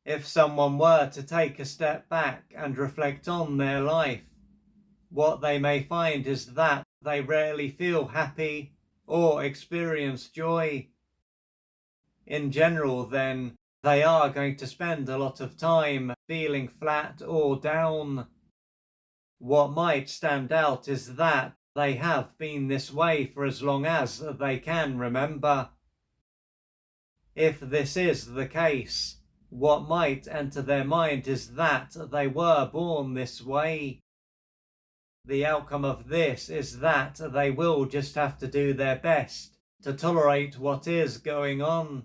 If someone were to take a step back and reflect on their life, what they may find is that they rarely feel happy or experience joy. In general, then, they are going to spend a lot of time feeling flat or down. What might stand out is that they have been this way for as long as they can remember. If this is the case, what might enter their mind is that they were born this way. The outcome of this is that they will just have to do their best to tolerate what is going on.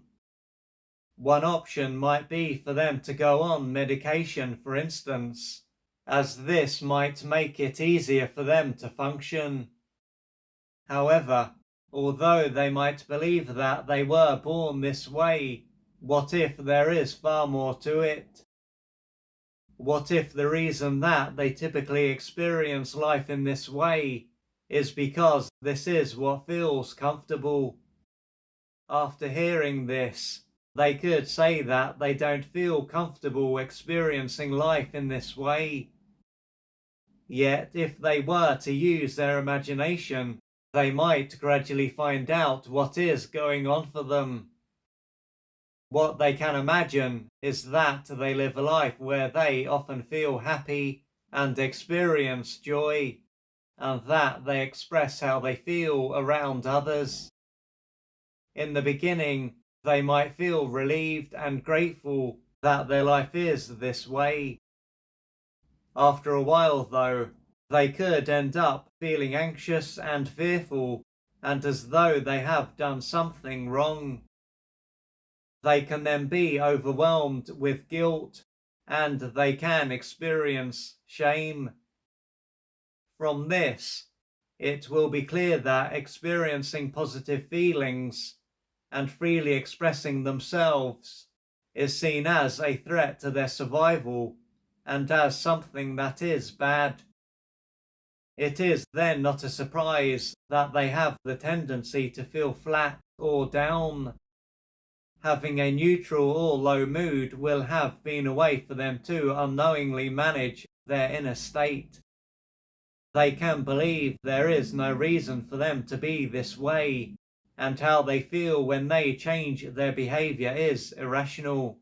One option might be for them to go on medication, for instance, as this might make it easier for them to function. However, although they might believe that they were born this way, what if there is far more to it? What if the reason that they typically experience life in this way is because this is what feels comfortable? After hearing this, they could say that they don't feel comfortable experiencing life in this way. Yet, if they were to use their imagination, they might gradually find out what is going on for them. What they can imagine is that they live a life where they often feel happy and experience joy, and that they express how they feel around others. In the beginning, they might feel relieved and grateful that their life is this way. After a while, though, they could end up feeling anxious and fearful, and as though they have done something wrong. They can then be overwhelmed with guilt, and they can experience shame. From this, it will be clear that experiencing positive feelings and freely expressing themselves is seen as a threat to their survival and as something that is bad. It is then not a surprise that they have the tendency to feel flat or down. Having a neutral or low mood will have been a way for them to unknowingly manage their inner state. They can believe there is no reason for them to be this way, and how they feel when they change their behavior is irrational.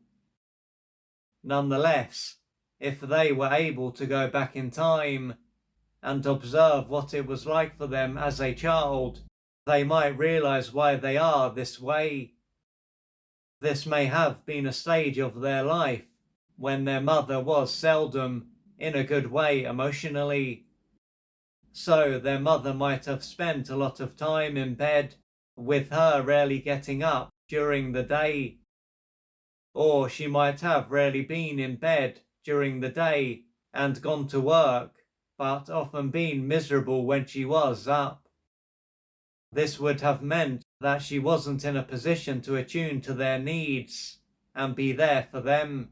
Nonetheless, if they were able to go back in time and observe what it was like for them as a child, they might realize why they are this way. This may have been a stage of their life when their mother was seldom in a good way emotionally. So their mother might have spent a lot of time in bed, with her rarely getting up during the day. Or she might have rarely been in bed during the day and gone to work, but often been miserable when she was up. This would have meant that she wasn't in a position to attune to their needs and be there for them.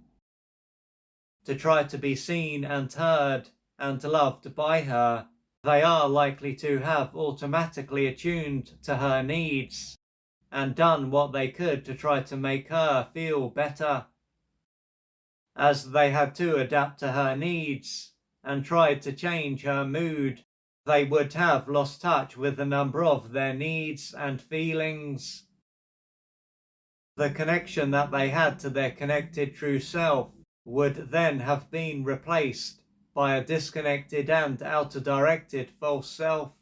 To try to be seen and heard and loved by her, they are likely to have automatically attuned to her needs and done what they could to try to make her feel better. As they had to adapt to her needs and tried to change her mood, they would have lost touch with a number of their needs and feelings. The connection that they had to their connected true self would then have been replaced by a disconnected and outer-directed false self.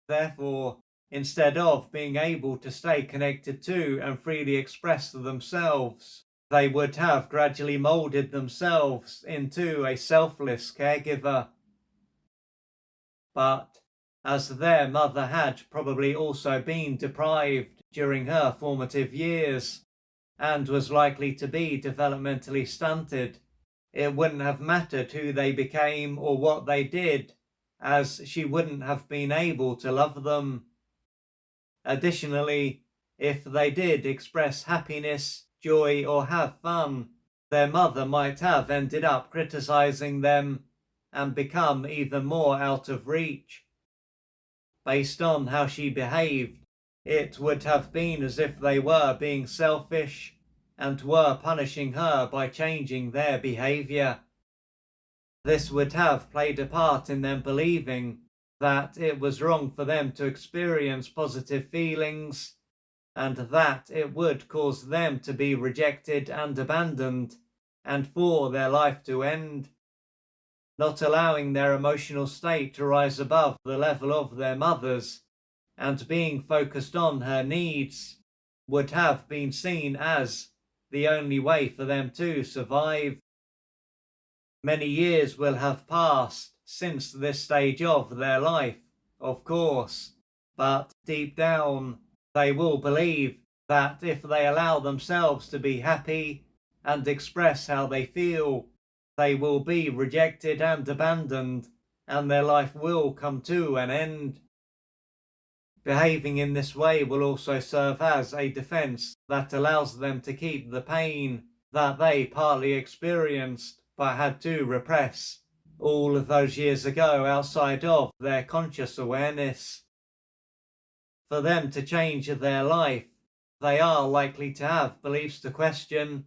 Therefore, instead of being able to stay connected to and freely express themselves, they would have gradually molded themselves into a selfless caregiver. But as their mother had probably also been deprived during her formative years and was likely to be developmentally stunted, it wouldn't have mattered who they became or what they did, as she wouldn't have been able to love them. Additionally, if they did express happiness, joy, or have fun, their mother might have ended up criticizing them and become even more out of reach. Based on how she behaved, it would have been as if they were being selfish and were punishing her by changing their behaviour. This would have played a part in them believing that it was wrong for them to experience positive feelings, and that it would cause them to be rejected and abandoned, and for their life to end. Not allowing their emotional state to rise above the level of their mother's, and being focused on her needs, would have been seen as the only way for them to survive. Many years will have passed since this stage of their life, of course, but deep down they will believe that if they allow themselves to be happy and express how they feel, they will be rejected and abandoned, and their life will come to an end. Behaving in this way will also serve as a defense that allows them to keep the pain that they partly experienced but had to repress all of those years ago outside of their conscious awareness. For them to change their life, they are likely to have beliefs to question,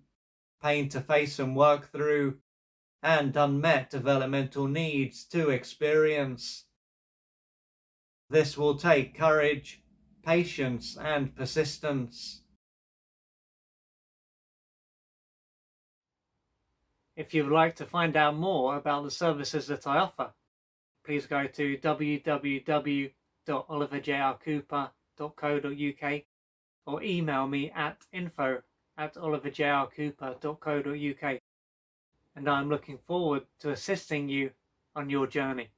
pain to face and work through, and unmet developmental needs to experience. This will take courage, patience, and persistence. If you would like to find out more about the services that I offer, please go to www.oliverjrcooper.co.uk or email me at info@oliverjrcooper.co.uk, and I'm looking forward to assisting you on your journey.